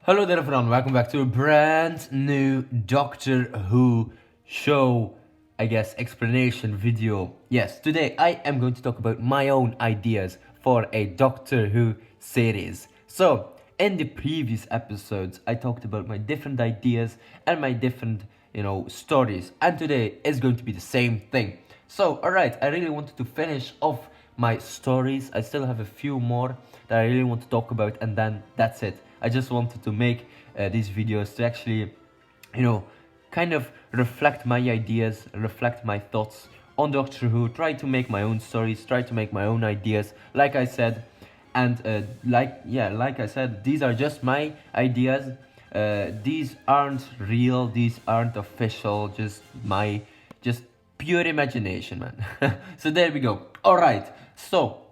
Hello there everyone, welcome back to a brand new Doctor Who show, explanation video. Yes, today I am going to talk about my own ideas for a Doctor Who series. So, in the previous episodes, I talked about my different ideas and my different, stories. And today is going to be the same thing. So, alright, I really wanted to finish off my stories. I still have a few more that I really want to talk about, and then that's it. I just wanted to make these videos to actually, kind of reflect my ideas, reflect my thoughts on Doctor Who, try to make my own stories, try to make my own ideas, like I said. And like I said, these are just my ideas. These aren't real, these aren't official, just pure imagination, man. So there we go. Alright, so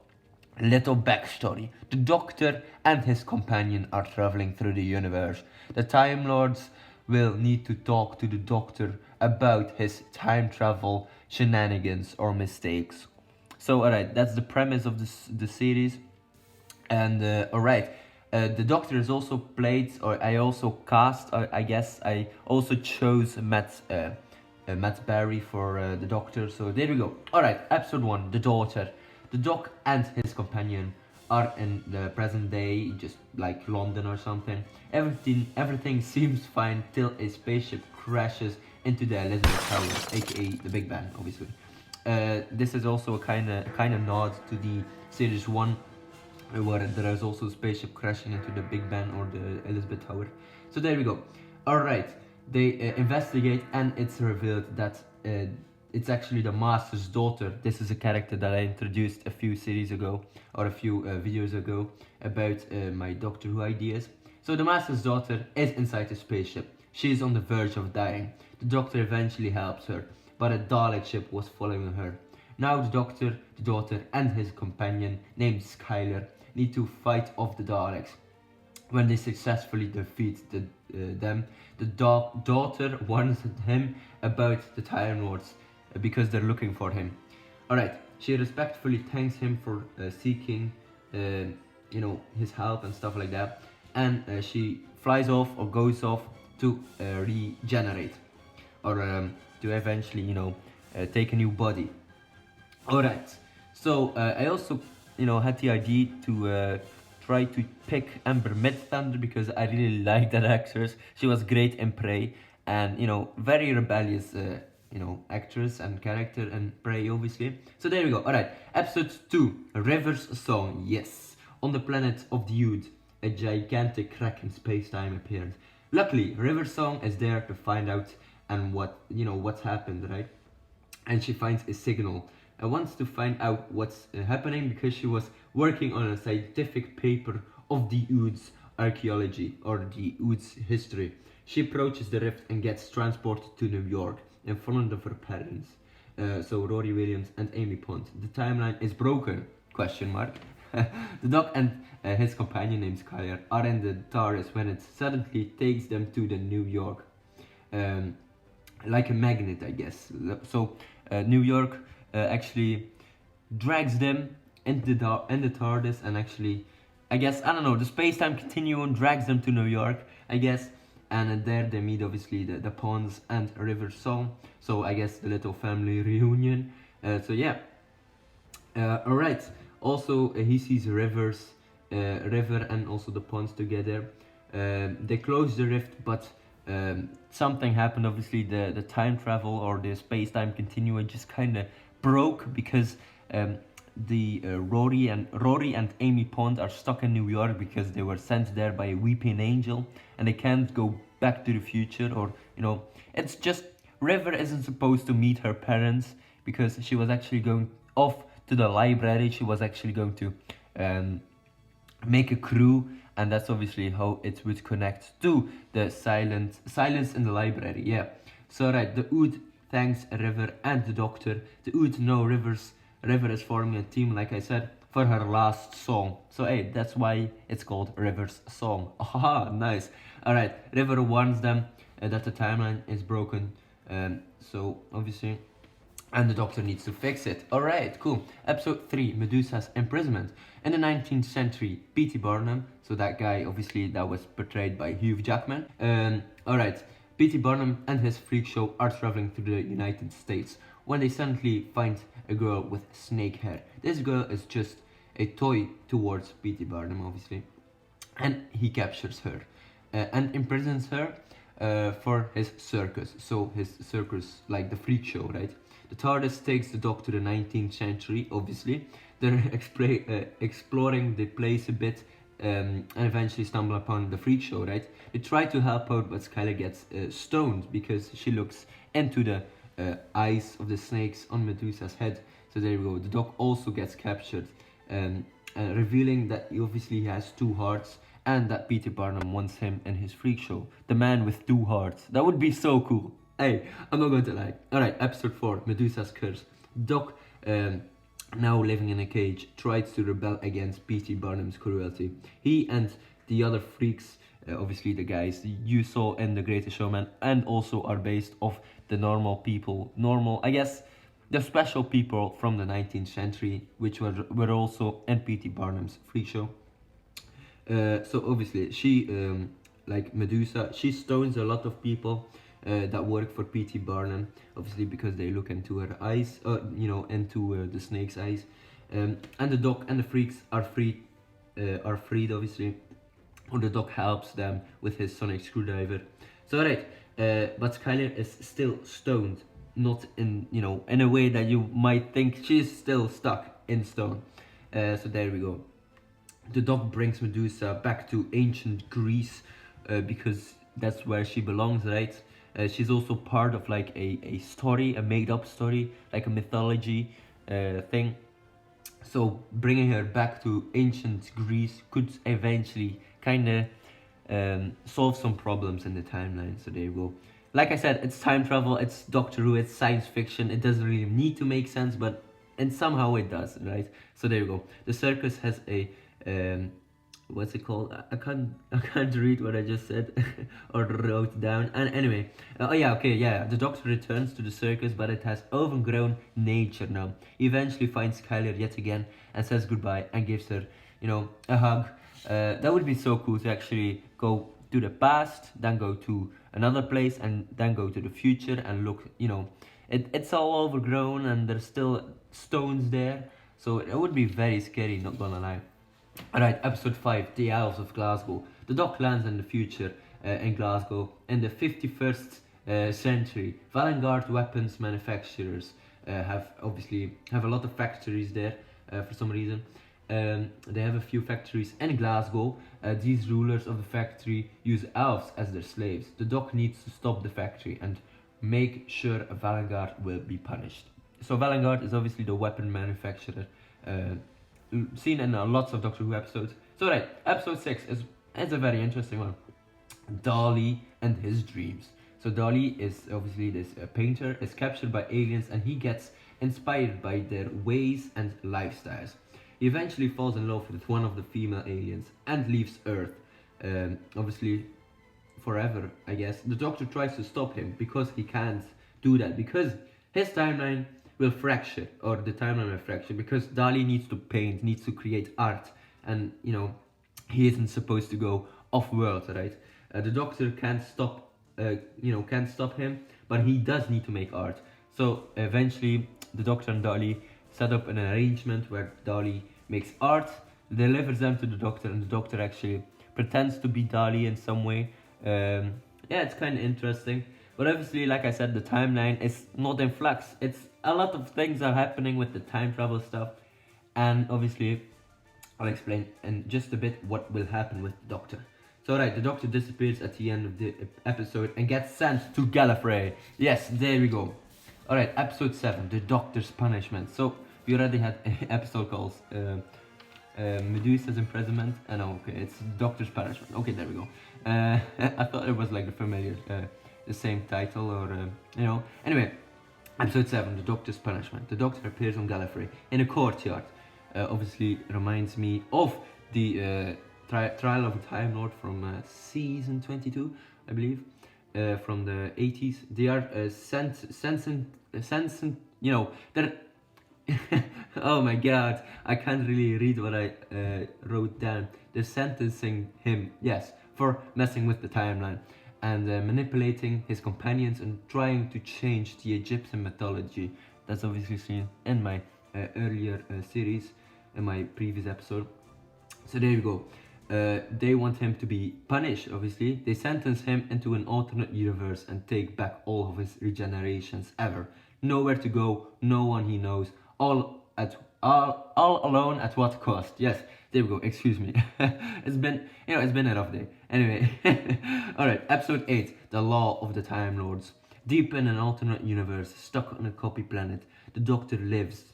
little backstory. The Doctor and his companion are traveling through the universe. The Time Lords will need to talk to the Doctor about his time travel shenanigans or mistakes. So, alright, that's the premise of the series. And, alright, the Doctor is also played, or I also cast, I also chose Matt Berry for the Doctor. So, there we go. Alright, episode 1, The Daughter. The Doc and his companion are in the present day, just like London or something. Everything seems fine till a spaceship crashes into the Elizabeth Tower, aka the Big Ben, obviously. This is also a kind of nod to the series 1, where there is also a spaceship crashing into the Big Ben or the Elizabeth Tower. So there we go. Alright, they investigate, and it's revealed that it's actually the Master's daughter. This is a character that I introduced a few series ago, or a few videos ago, about my Doctor Who ideas. So the Master's daughter is inside the spaceship. She is on the verge of dying. The Doctor eventually helps her, but a Dalek ship was following her. Now the Doctor, the daughter, and his companion, named Skylar, need to fight off the Daleks. When they successfully defeat them, the daughter warns him about the Time Lords, because they're looking for him. Alright, she respectfully thanks him for seeking, his help and stuff like that. And she flies off, or goes off, to regenerate, or to eventually, take a new body. Alright, so I also, had the idea to try to pick Amber Midthunder, because I really like that actress. She was great in Prey, and, very rebellious, actress and character in Prey, obviously. So there we go. Alright, episode 2, River's Song. Yes, on the planet of the Ood, a gigantic crack in space-time appeared. Luckily, River's Song is there to find out and what's happened, right? And she finds a signal. Wants to find out what's happening, because she was working on a scientific paper of the Ood's archaeology, or the Ood's history. She approaches the rift and gets transported to New York in front of her parents. So Rory Williams and Amy Pond. The timeline is broken? Question mark. The Doc and his companion named Skylar are in the TARDIS when it suddenly takes them to the New York, like a magnet, I guess. So New York actually drags them in the TARDIS, and actually, I guess, I don't know, the space-time continuum drags them to New York, I guess. And there they meet, obviously, the Ponds and River's Song. So I guess the little family reunion. So yeah. Alright. Also, he sees River and also the Ponds together. They close the rift, but something happened. Obviously, the time travel, or the space-time continuum, just kind of broke, because Rory and Amy Pond are stuck in New York because they were sent there by a weeping angel, and they can't go back to the future, or it's just River isn't supposed to meet her parents, because she was actually going off to the library. She was actually going to make a crew, and that's obviously how it would connect to the silence in the library. Yeah. So right, the Ood thanks River and the Doctor. The Ood know River is forming a team, like I said, for her last song. So hey, that's why it's called River's Song. Aha, nice. Alright, River warns them that the timeline is broken. So obviously, and the Doctor needs to fix it. Alright, cool. Episode 3, Medusa's imprisonment. In the 19th century, P.T. Barnum, so that guy obviously that was portrayed by Hugh Jackman. Alright, P.T. Barnum and his freak show are traveling through the United States when they suddenly find a girl with snake hair. This girl is just a toy towards P.T. Barnum, obviously, and he captures her and imprisons her for his circus. So his circus, like the freak show, right? The TARDIS takes the Doc to the 19th century, obviously. They're exploring the place a bit and eventually stumble upon the freak show, right? They try to help out, but Skylar gets stoned because she looks into the eyes of the snakes on Medusa's head. So there we go. The Doc also gets captured, revealing that he obviously has two hearts and that Peter Barnum wants him in his freak show. The man with two hearts. That would be so cool. Hey, I'm not going to lie. Alright, episode 4, Medusa's Curse. Doc, now living in a cage, tries to rebel against P.T. Barnum's cruelty. He and the other freaks, obviously the guys you saw in The Greatest Showman, and also are based off the normal people, I guess, the special people from the 19th century, which were also in P.T. Barnum's freak show. So obviously she, like Medusa, she stones a lot of people that work for P.T. Barnum, obviously because they look into her eyes, into the snake's eyes, and the Doc and the freaks are freed, obviously, or the Doc helps them with his sonic screwdriver. So right, but Skylar is still stoned, not in in a way that you might think she's still stuck in stone. So there we go. The Doc brings Medusa back to ancient Greece because that's where she belongs, right? She's also part of like a story, a made-up story, like a mythology thing. So bringing her back to ancient Greece could eventually kind of solve some problems in the timeline. So there you go. Like I said, it's time travel, it's Doctor Who, it's science fiction. It doesn't really need to make sense, but and somehow it does, right? So there you go. The circus has a what's it called? I can't read what I just said or wrote down. And anyway, the Doctor returns to the circus, but it has overgrown nature now. He eventually finds Skylar yet again and says goodbye and gives her, a hug. That would be so cool to actually go to the past, then go to another place, and then go to the future and look. It's all overgrown and there's still stones there, so it would be very scary. Not gonna lie. Alright, episode 5, The Elves of Glasgow. The Doc lands in the future in Glasgow in the 51st century. Vanguard weapons manufacturers have a lot of factories there for some reason. They have a few factories in Glasgow. These rulers of the factory use elves as their slaves. The Doc needs to stop the factory and make sure Vanguard will be punished. So Vanguard is obviously the weapon manufacturer seen in lots of Doctor Who episodes. So right, episode 6 is a very interesting one. Dali and his dreams. So Dali is obviously this painter, is captured by aliens, and he gets inspired by their ways and lifestyles. He eventually falls in love with one of the female aliens and leaves Earth, obviously forever, I guess. The Doctor tries to stop him because he can't do that, because his timeline will fracture, or the timeline will fracture, because Dali needs to paint, needs to create art, and he isn't supposed to go off-world, right? The Doctor can't stop, can't stop him, but he does need to make art. So eventually, the Doctor and Dali set up an arrangement where Dali makes art, delivers them to the Doctor, and the Doctor actually pretends to be Dali in some way. It's kind of interesting. But obviously, like I said, the timeline is not in flux. It's a lot of things are happening with the time travel stuff. And obviously, I'll explain in just a bit what will happen with the Doctor. So right, the Doctor disappears at the end of the episode and gets sent to Gallifrey. Yes, there we go. Alright, episode 7, the Doctor's punishment. So, we already had an episode called Medusa's imprisonment. It's Doctor's punishment. Okay, there we go. I thought it was like the familiar, the same title, or Anyway, episode 7, the Doctor's punishment. The Doctor appears on Gallifrey in a courtyard. Obviously, reminds me of the Trial of a Time Lord from season 22, I believe. from the 80s. They are sentient, you know, they're oh my god, I can't really read what I wrote down. They're sentencing him, yes, for messing with the timeline and manipulating his companions and trying to change the Egyptian mythology. That's obviously seen in my earlier series, in my previous episode. So there you go. They want him to be punished, obviously. They sentence him into an alternate universe and take back all of his regenerations ever. Nowhere to go, no one he knows, all alone at what cost? Yes, there we go, excuse me. It's been a rough day. Anyway, alright, episode 8, The Law of the Time Lords. Deep in an alternate universe, stuck on a copy planet, the Doctor lives.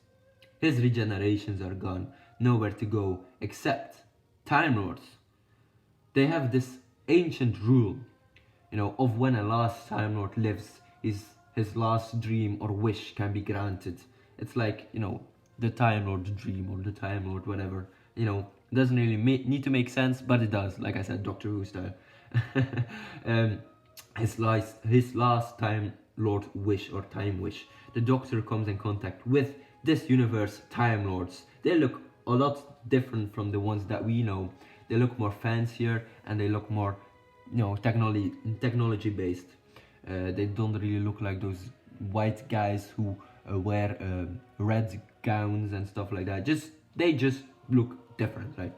His regenerations are gone, nowhere to go except Time Lords. They have this ancient rule, of when a last Time Lord lives, his last dream or wish can be granted. It's like, the Time Lord dream or the Time Lord whatever. Doesn't really need to make sense, but it does. Like I said, Doctor Who style. His last Time Lord wish or time wish. The Doctor comes in contact with this universe Time Lords. They look a lot different from the ones that we know. They look more fancier and they look more, technology based. They don't really look like those white guys who wear red gowns and stuff like that. They just look different, right?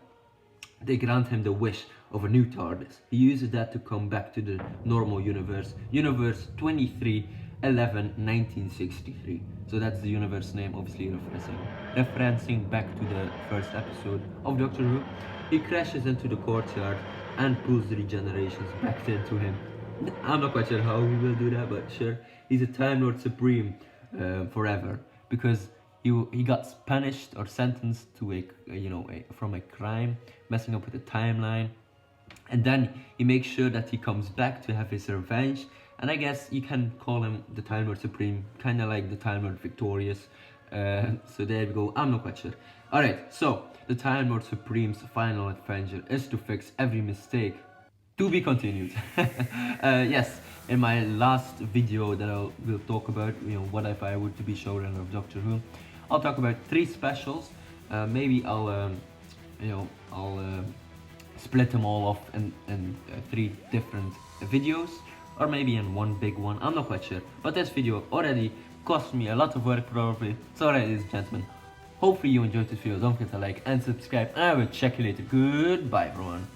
They grant him the wish of a new TARDIS. He uses that to come back to the normal universe, universe 2311-1963. So that's the universe name, obviously referencing back to the first episode of Doctor Who. He crashes into the courtyard and pulls the regenerations back into him. I'm not quite sure how he will do that, but sure. He's a Time Lord Supreme forever, because he got punished or sentenced to from a crime, messing up with the timeline, and then he makes sure that he comes back to have his revenge. And I guess you can call him the Time Lord Supreme, kind of like the Time Lord Victorious. So there we go. I'm not quite sure. Alright, so the Time Lord Supreme's final adventure is to fix every mistake. To be continued. Yes, in my last video that I will talk about, what if I were to be showrunner of Doctor Who, I'll talk about 3 specials. Maybe I'll split them all off in 3 different videos, or maybe in one big one. I'm not quite sure. But this video already cost me a lot of work probably. So alright, ladies and gentlemen, hopefully you enjoyed this video. Don't forget to like and subscribe, and I will check you later. Goodbye everyone.